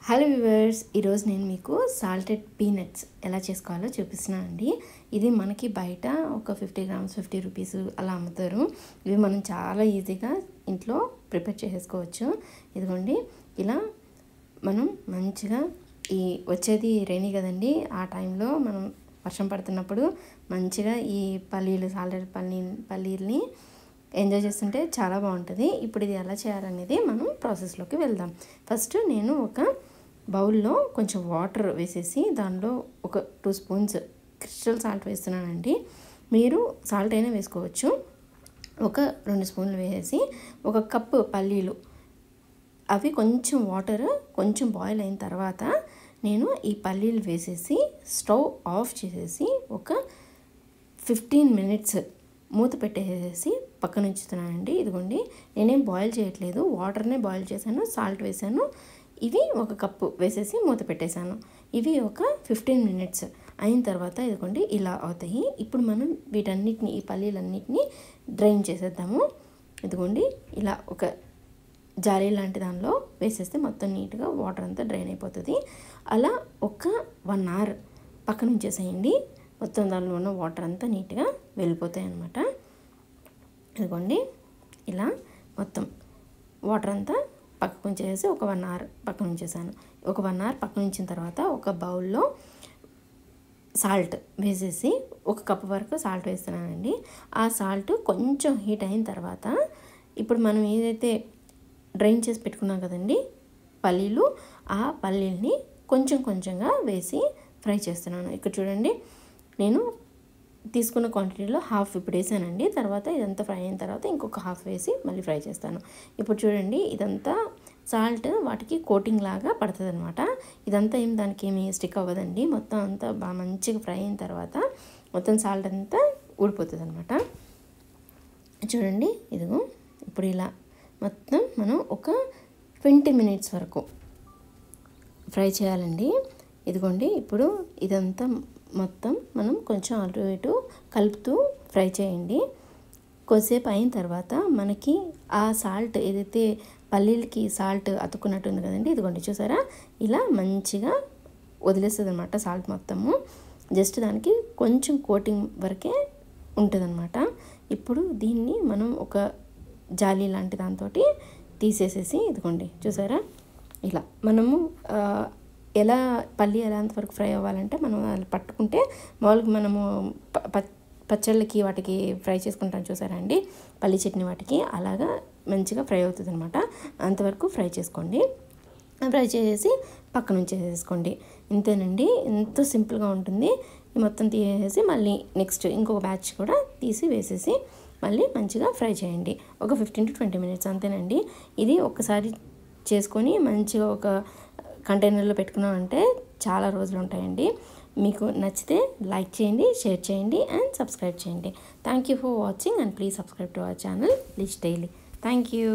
Hello viewers, ఈరోజు నేను మీకు సాల్టెడ్ పీనట్స్ ఎలా చేసుకోవాలో చూపిస్తున్నానండి. ఇది మనకి బయట ఒక 50 గ్రామ్స్ 50 రూపీస్ అలా అమ్ముతారు. ఇవి మనం చాలా ఈజీగా ఇంట్లో ప్రిపేర్ చేసుకోవచ్చు. ఇదిగోండి, ఇలా మనం మంచిగా ఈ వచ్చేది రైనీ కదండి, ఆ టైంలో మనం వర్షం పడుతున్నప్పుడు మంచిగా ఈ సాల్టెడ్ పల్లీల్ని ఎంజాయ్ చేస్తుంటే చాలా బాగుంటుంది. ఇప్పుడు ఇది ఎలా చేయాలనేది మనం ప్రాసెస్లోకి వెళ్దాం. ఫస్ట్ నేను ఒక బౌల్లో కొంచెం వాటర్ వేసేసి దానిలో ఒక 2 స్పూన్స్ క్రిస్టల్ సాల్ట్ వేస్తున్నానండి. మీరు సాల్ట్ అయినా వేసుకోవచ్చు. ఒక 2 స్పూన్లు వేసేసి ఒక కప్పు పల్లీలు, అవి కొంచెం వాటర్ కొంచెం బాయిల్ అయిన తర్వాత నేను ఈ పల్లీలు వేసేసి స్టవ్ ఆఫ్ చేసేసి ఒక 15 మినిట్స్ మూత పెట్టేసేసి పక్కన ఉంచుతున్నానండి. ఇదిగోండి, నేనేం బాయిల్ చేయట్లేదు, వాటర్నే బాయిల్ చేశాను, సాల్ట్ వేసాను, ఇవి ఒక కప్పు వేసేసి మూత పెట్టేశాను. ఇవి ఒక 15 మినిట్స్ అయిన తర్వాత ఇదిగోండి ఇలా అవుతాయి. ఇప్పుడు మనం వీటన్నిటిని, ఈ పల్లీలన్నిటిని డ్రైన్ చేసేద్దాము. ఇదిగోండి, ఇలా ఒక జాలీ లాంటి దానిలో వేసేస్తే మొత్తం నీట్గా వాటర్ అంతా డ్రైన్ అయిపోతుంది. అలా ఒక 1 అవర్ పక్కన ఉంచేసేయండి. మొత్తం దానిలో ఉన్న వాటర్ అంతా నీట్గా వెళ్ళిపోతాయి అన్నమాట. ఇదిగోండి, ఇలా మొత్తం వాటర్ అంతా పక్కన ఉంచేసి ఒక 1 అవర్ పక్కన ఉంచేసాను. ఒక 1 అవర్ పక్కన ఉంచిన తర్వాత ఒక బౌల్లో సాల్ట్ వేసేసి ఒక కప్పు వరకు సాల్ట్ వేస్తున్నానండి. ఆ సాల్ట్ కొంచెం హీట్ అయిన తర్వాత ఇప్పుడు మనం ఏదైతే డ్రైన్ చేసి పెట్టుకున్నాం కదండి పల్లీలు, ఆ పల్లీల్ని కొంచెం కొంచెంగా వేసి ఫ్రై చేస్తున్నాను. ఇక్కడ చూడండి, నేను తీసుకున్న క్వాంటిటీలో హాఫ్ ఇప్పుడు వేసానండి. తర్వాత ఇదంతా ఫ్రై అయిన తర్వాత ఇంకొక హాఫ్ వేసి మళ్ళీ ఫ్రై చేస్తాను. ఇప్పుడు చూడండి, ఇదంతా సాల్ట్ వాటికి కోటింగ్ లాగా పడుతుంది అనమాట. ఇదంతా దానికి ఏమి స్టిక్ అవ్వదండి. మొత్తం అంతా బాగా మంచిగా ఫ్రై అయిన తర్వాత మొత్తం సాల్ట్ అంతా ఊడిపోతుంది అనమాట. చూడండి, ఇదిగో ఇప్పుడు ఇలా మొత్తం మనం ఒక 20 మినిట్స్ వరకు ఫ్రై చేయాలండి. ఇదిగోండి, ఇప్పుడు ఇదంతా మొత్తం మనం కొంచెం అటు ఇటు కలుపుతూ ఫ్రై చేయండి. కొద్దిసేపు అయిన తర్వాత మనకి ఆ సాల్ట్ ఏదైతే పల్లీలకి సాల్ట్ అతుక్కున్నట్టు ఉంది కదండి, ఇదిగోండి చూసారా, ఇలా మంచిగా వదిలేస్తుంది అనమాట సాల్ట్ మొత్తము. జస్ట్ దానికి కొంచెం కోటింగ్ వరకే ఉంటుంది అనమాట. ఇప్పుడు దీన్ని మనం ఒక జాలీ లాంటి దాంతో తీసేసేసి, ఇదిగోండి చూసారా, ఇలా మనము ఎలా పల్లి ఎంతవరకు ఫ్రై అవ్వాలంటే మనం అది పట్టుకుంటే మామూలుగా మనము పచ్చళ్ళకి వాటికి ఫ్రై చేసుకుంటాం చూసారా అండి, పల్లి చట్నీ వాటికి అలాగా మంచిగా ఫ్రై అవుతుంది అనమాట. అంతవరకు ఫ్రై చేసుకోండి. ఫ్రై చేసేసి పక్కన ఉంచేసేసుకోండి. ఇంతేనండి, ఎంతో సింపుల్గా ఉంటుంది. మొత్తం తీసేసి మళ్ళీ నెక్స్ట్ ఇంకొక బ్యాచ్ కూడా తీసి వేసేసి మళ్ళీ మంచిగా ఫ్రై చేయండి. ఒక 15 to 20 మినిట్స్ అంతేనండి. ఇది ఒక్కసారి చేసుకొని మంచిగా ఒక కంటైనర్లో పెట్టుకున్నామంటే చాలా రోజులు ఉంటాయండి. మీకు నచ్చితే లైక్ చేయండి, షేర్ చేయండి అండ్ సబ్స్క్రైబ్ చేయండి. Thank you for watching and please subscribe to our channel లిచ్ డైలీ. Thank you.